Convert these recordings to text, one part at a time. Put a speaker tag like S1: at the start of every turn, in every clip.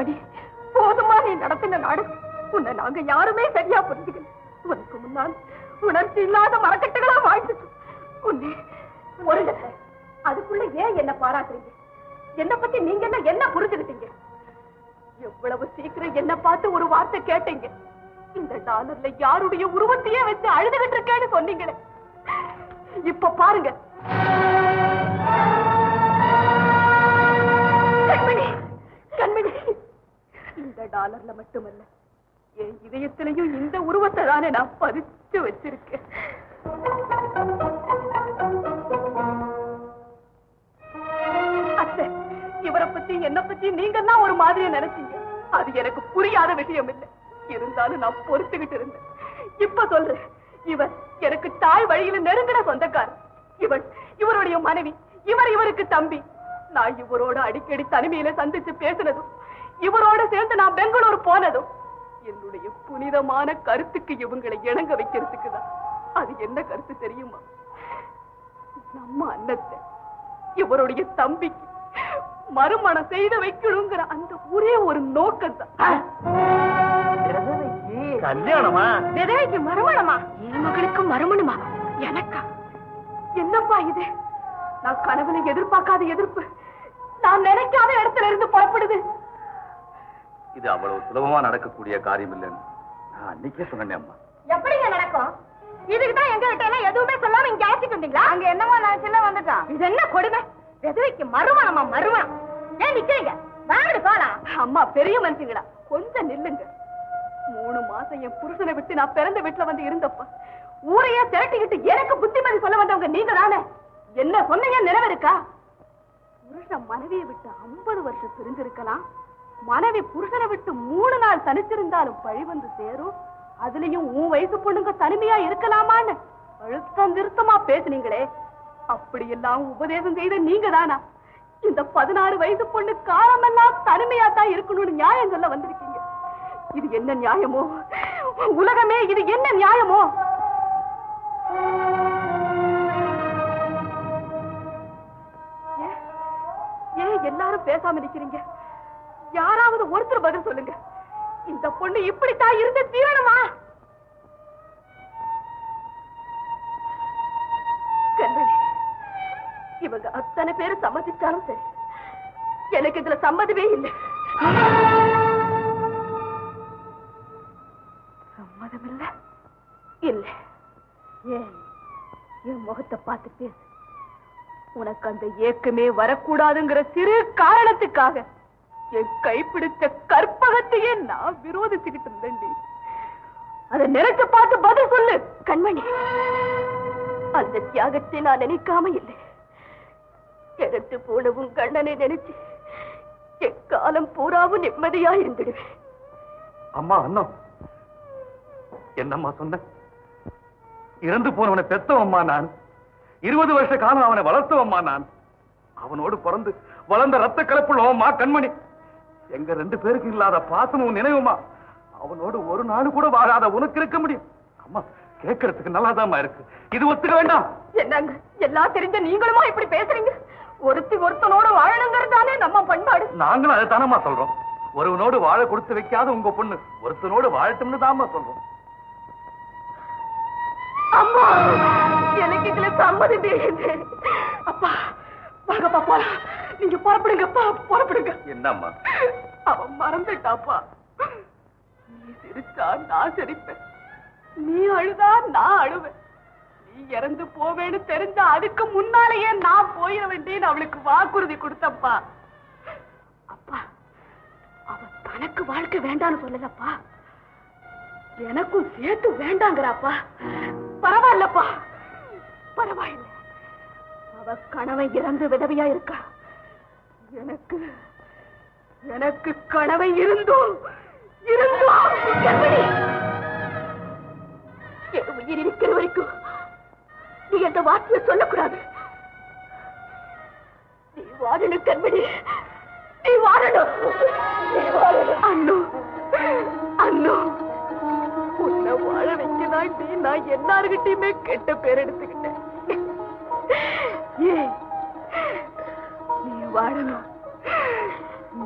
S1: கண்மணி, போதுமா நீ நடத்தின நாடகம். உன்னை நாங்க யாருமே சரியா புரிஞ்சுக்கல. உனக்கு முன்னால் உணர்ச்சி இல்லாத மரக்கட்டுகளா வாழ்ந்துட்டு உன்னை ஒரு அதுக்குள்ள ஏன் என்ன பாராட்டுறீங்க? என்ன பத்தி நீங்க என்ன புரிஞ்சுக்கிட்டீங்க? எவ்வளவு சீக்கிரம் என்ன பார்த்து ஒரு வார்த்தை கேட்டீங்க. இந்த டாலர்ல யாருடைய உருவத்தையே வச்சு அழுதுகிட்டு இருக்கேன்னு சொன்னீங்களே. இப்ப பாருங்க கண்மணி, கண்மணி, இந்த டாலர்ல மட்டுமல்ல, என் இதயத்திலையும் இந்த உருவத்தை தானே நான் பதிச்சு வச்சிருக்கேன். அத்தை, இவரை பத்தி என்ன பத்தி நீங்க தான் ஒரு மாதிரியா நினைச்சீங்க. அது எனக்கு புரியாத விஷயம் இல்லை. இருந்தாலும் நான் பொறுத்துக்கிட்டு இருந்தேன். இப்ப சொல்றேன், இவர் எனக்கு தாய் வழியில நெருங்கின சொந்தக்காரர். இவருடைய மனைவி, இவருக்கு தம்பி. நான் இவரோட அடிக்கடி தனிமையில சந்திச்சு பேசினதும், இவரோட சேர்ந்து நான் பெங்களூர் போனதும் என்னுடைய புனிதமான கருத்துக்கு இவங்களை இணங்க வைக்கிறதுக்கு தான். அது என்ன கருத்து தெரியுமா? நம்ம அண்ணத்தை இவருடைய தம்பிக்கு மறுமணம் செய்து வைக்கணுங்கிற அந்த ஒரே ஒரு நோக்கம் தான்.
S2: கல்யாணமா?
S1: விதவைக்கு மறுமணமா? என் மகளுக்கு மறுமணமா? எனக்கா? என்னப்பா இது? நான் கனவுல எதிர்பார்க்காத எதிர்ப்பு நான் நினைக்காத இடத்துல இருந்து புறப்படுது.
S2: இது அவ்வளவு சுலபமா நடக்கக்கூடிய காரியம் இல்லைன்னு நான் அன்னைக்கே சொன்னேன் அம்மா.
S1: எப்படிங்க நடக்கும்? இதுக்குதான் எங்க கிட்ட எல்லாம் எதுவுமே சொல்லாம இங்க அழைச்சிட்டு வந்தீங்களா? அங்க என்னமா நான் சின்ன வந்துட்டான். இது என்ன கொடுமை? விதவைக்கு மறுமணமா? மறுமணம் ஏன் நிக்கிறீங்க? வாங்கடு போலாம். அம்மா பெரிய மனுஷங்களா, கொஞ்சம் நில்லுங்க. 3 மாசம் என் புருஷனை விட்டு நான் பிறந்த வீட்டுல வந்து இருந்தப்ப ஊரையே திரட்டிக்கிட்டு எனக்கு புத்திமதி சொல்ல வந்தவங்க நீங்க தானே. என்ன சொன்னீங்க நினைவிருக்கா? புருஷன் மனைவியை விட்டு 50 வருஷம் பிரிஞ்சிருக்கலாம். மனைவி புருஷனை விட்டு 3 நாள் தனிச்சிருந்தாலும் பழி வந்து சேரும். அதுலயும் உன் வயசு பொண்ணுங்க தனிமையா இருக்கலாமான்னு அழுத்தம் திருத்தமா பேசுனீங்களே. அப்படி எல்லாம் உபதேசம் செய்த நீங்க தானா இந்த 16 வயசு பொண்ணு காலமெல்லாம் தனிமையா தான் இருக்கணும்னு நியாயம் சொல்ல வந்திருக்கீங்க? இது என்ன நியாயமோ? உலகமே இது என்ன நியாயமோ? ஏன் எல்லாரும் பேசாம நிக்கிறீங்க? யாராவது ஒருத்தர் பதில் சொல்லுங்க. இந்த பொண்ணு இப்படித்தான் இருந்து தீரணுமா? கண்மணி, இவங்க அத்தனை பேரும் சம்மதிச்சாலும் சரி, எனக்கு இதுல சம்மதமே இல்லை. சம்மதம் இல்ல? இல்ல. ஏன் என் முகத்தை பார்த்து பேசு. உனக்கு அந்த ஏக்கமே வரக்கூடாதுங்கிற சிறு காரணத்துக்காக என் கைப்பிடிச்ச கற்பகத்தையே நான் விரோதிச்சுக்கிட்டு இருந்தேன். அதை நினைச்சு பார்த்து பதில் சொல்லு கண்மணி. அந்த தியாகத்தை நான் நினைக்காம இல்லை. இறந்து போன உன் கண்ணனை நினைச்சு எக்காலம் பூராவும் நிம்மதியா இருந்துடுவேன்.
S2: அம்மா, அண்ணா, என்னம்மா சொன்ன? இறந்து போனவனை பெத்தவம்மா நான். 20 வருஷ காலம் அவனை வளர்த்தவம்மா நான். அவனோடு பிறந்து வளர்ந்த ரத்த கலப்புள்ளவம்மா கண்மணி. எங்க 2 பேருக்கு இல்லாத பாசமும் நினைவுமா அவனோடு ஒரு நாள் கூட வாழாத உனக்கு இருக்க முடியும்? அம்மா, கேட்கறதுக்கு நல்லாதாம்மா இருக்கு. இது ஒத்துக்க வேண்டாம்.
S1: என்னங்க எல்லாம் தெரிஞ்ச நீங்களுமா இப்படி பேசுறீங்க? ஒருத்தனோட வாழணுங்கிறதானே நம்ம பண்பாடு.
S2: நாங்களும் அதை தானம்மா சொல்றோம். ஒருவனோடு வாழ கொடுத்து வைக்காத உங்க பொண்ணு ஒருத்தனோடு வாழட்டும்னு தாம்மா சொல்றோம்.
S1: அம்மா, எனக்கு இதுல சம்மதமே இல்லை. அப்பா, வாங்கப்பா போலாம். நீங்க புறப்படுங்கப்பா, புறப்படுங்க.
S2: என்னம்மா?
S1: அவன் மறந்துட்டாப்பா. நீ சிரிச்சா நான் சிரிப்பேன், நீ அழுதா நான் அழுவேன். நீ இறந்து போவேன்னு தெரிஞ்சா அதுக்கு முன்னாலேயே நான் போயிட வேண்டியன்னு அவளுக்கு வாக்குறுதி கொடுத்தப்பா. அப்பா, அவன் தனக்கு வாழ்க்கை வேண்டான்னு சொல்லலப்பா, எனக்கும் சேர்த்து வேண்டாங்கிறாப்பா. பரவாயில்லப்பா, பரவாயில்ல. அவ கணவன் இறந்து விதவையா இருக்கா. எனக்கு கணவன் இருந்தோம் உயிர் இருக்கிற வரைக்கும் நீ அந்த வார்த்தையை சொல்லக்கூடாது. நீ வாழணும் கண்மணி, நீ வாழணும். அண்ணு, அண்ணு, உன்னை வாழ வைக்கதாண்டி நான் எல்லாருகிட்டையுமே கெட்ட பேர் எடுத்துக்கிட்டேன். ஏன் நீ வாழணும்,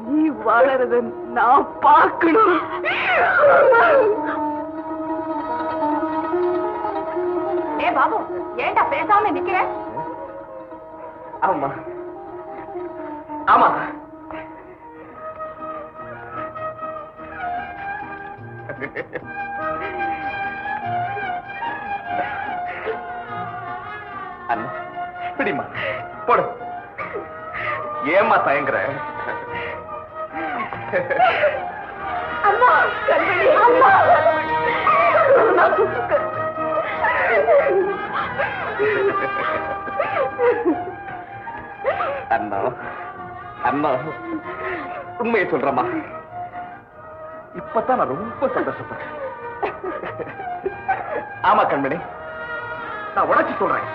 S1: நீ வாழறத நான் பார்க்கணும். ஏ பாபு, ஏண்டா பேசாம நிக்கிற?
S2: ஆமா ஆமா அண்ணா பிடிமா போடு. ஏமா தயங்குற?
S1: அம்மா, கண்மணி, அம்மா.
S2: அண்ணா அண்ணா உண்மையை சொல்றமா, இப்பதான் நான் ரொம்ப சந்தோஷப்படுறேன். ஆமா கண்மணி, நான் உடச்சு சொல்றேன்.